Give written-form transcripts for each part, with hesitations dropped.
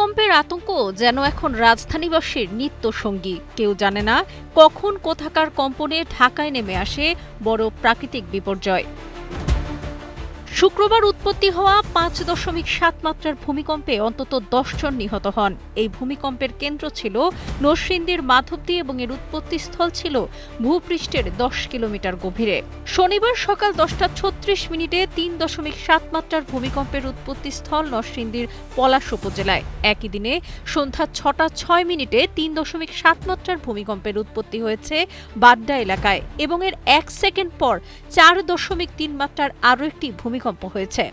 ভূমিকম্পের আতঙ্ক যেন এখন রাজধানীবাসীর নিত্য সঙ্গী। কেউ জানে না কখন কোথাকার কম্পনে ঢাকায় নেমে আসে বড় প্রাকৃতিক বিপর্যয়। শুক্রবার উৎপত্তি হওয়া ৫.৭ মাত্রার ভূমিকম্পে অন্তত ১০ জন নিহত হন। এই ভূমিকম্পের কেন্দ্র ছিল নরসিংদীর মাধবদী এবং এর উৎপত্তিস্থল ছিল ভূপৃষ্ঠের ১০ কিলোমিটার গভীরে। শনিবার সকাল ১০টা ৩৬ মিনিটে ৩.৭ মাত্রার ভূমিকম্পের উৎপত্তিস্থল নরসিংদীর পলাশ উপজেলায়। একই দিনে সন্ধ্যা ৬টা ৬ মিনিটে ৩.৭ মাত্রার ভূমিকম্পের উৎপত্তি হয়েছে বাড্ডা এলাকায় এবং এর ১ সেকেন্ড পর ৪.৩ মাত্রার আরও একটি ভূমিকম্প হয়েছে।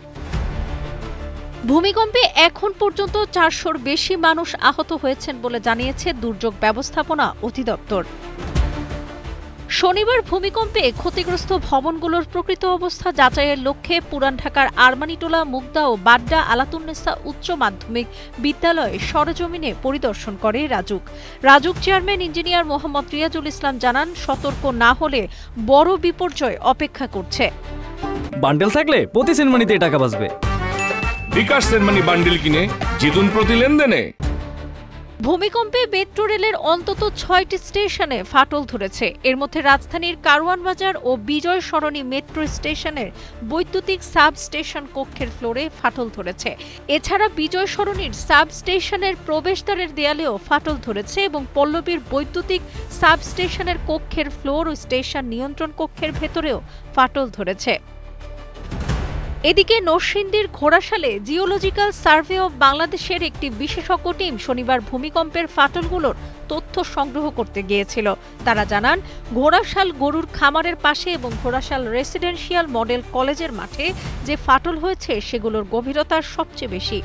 ভূমিকম্পে এখন পর্যন্ত ৪০০-র বেশি মানুষ আহত হয়েছেন বলে জানিয়েছে দুর্যোগ ব্যবস্থাপনা অধিদপ্তর। শনিবার ভূমিকম্পে ক্ষতিগ্রস্ত ভবনগুলোর প্রকৃত অবস্থা যাচাইয়ের লক্ষ্যে পুরান ঢাকার আরমানিটোলা, মুগদা ও বাড্ডা আলাতুন্নেসা উচ্চ মাধ্যমিক বিদ্যালয়ে সরেজমিনে পরিদর্শন করে রাজুক চেয়ারম্যান ইঞ্জিনিয়ার মোহাম্মদ রিয়াজুল ইসলাম জানান, সতর্ক না হলে বড় বিপর্যয় অপেক্ষা করছে। বান্ডেল থাকলে প্রতি সেনমানিতে টাকা বাঁচবে। বিকাশ সেনমানি বান্ডেল কিনে জিতুন প্রতি লেনদেনে। ভূমিকম্পে মেট্রো রেলের অন্তত ৬টি স্টেশনে ফাটল ধরেছে। এর মধ্যে রাজধানীর কারওয়ান বাজার ও বিজয় সরণি মেট্রো স্টেশনের বৈদ্যুতিক সাব স্টেশন কক্ষের ফ্লোরে ফাটল ধরেছে। এছাড়া বিজয় সরণির সাব স্টেশনের প্রবেশদ্বারের দেয়ালেও ফাটল ধরেছে এবং পল্লবীর বৈদ্যুতিক সাব স্টেশনের কক্ষের ফ্লোর ও স্টেশন নিয়ন্ত্রণ কক্ষের ভেতরেও ফাটল ধরেছে। এদিকে নরসিংদীর ঘোড়াশালে জিওলজিক্যাল সার্ভে অব বাংলাদেশের একটি বিশেষজ্ঞ টিম শনিবার ভূমিকম্পের ফাটলগুলোর তথ্য সংগ্রহ করতে গিয়েছিল। তারা জানান, ঘোড়াশাল গরুর খামারের পাশে এবং ঘোড়াশাল রেসিডেন্সিয়াল মডেল কলেজের মাঠে যে ফাটল হয়েছে সেগুলোর গভীরতা সবচেয়ে বেশি।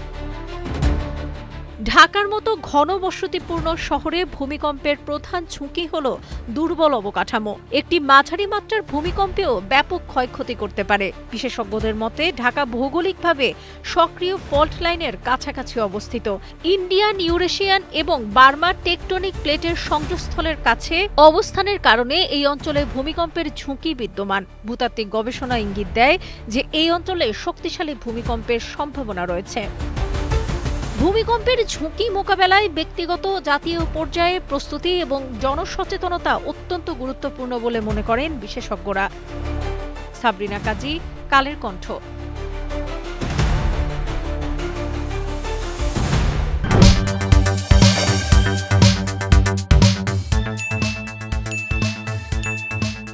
ঢাকার মতো ঘনবসতিপূর্ণ শহরে ভূমিকম্পের প্রধান ঝুঁকি হল দুর্বল অবকাঠামো। একটি মাঝারি মাত্রার ভূমিকম্পেও ব্যাপক ক্ষয়ক্ষতি করতে পারে। বিশেষজ্ঞদের মতে, ঢাকা ভৌগোলিকভাবে সক্রিয় ফল্ট লাইনের কাছাকাছি অবস্থিত। ইন্ডিয়ান, ইউরেশিয়ান এবং বার্মা টেকটনিক প্লেটের সংযোগস্থলের কাছে অবস্থানের কারণে এই অঞ্চলে ভূমিকম্পের ঝুঁকি বিদ্যমান। ভূতাত্ত্বিক গবেষণা ইঙ্গিত দেয় যে এই অঞ্চলে শক্তিশালী ভূমিকম্পের সম্ভাবনা রয়েছে। ভূমিকম্পের ঝুঁকি মোকাবেলায় ব্যক্তিগত, জাতীয় পর্যায়ে প্রস্তুতি এবং জনসচেতনতা অত্যন্ত গুরুত্বপূর্ণ বলে মনে করেন বিশেষজ্ঞরা। সাবরিনা কাজী, কালের কণ্ঠ।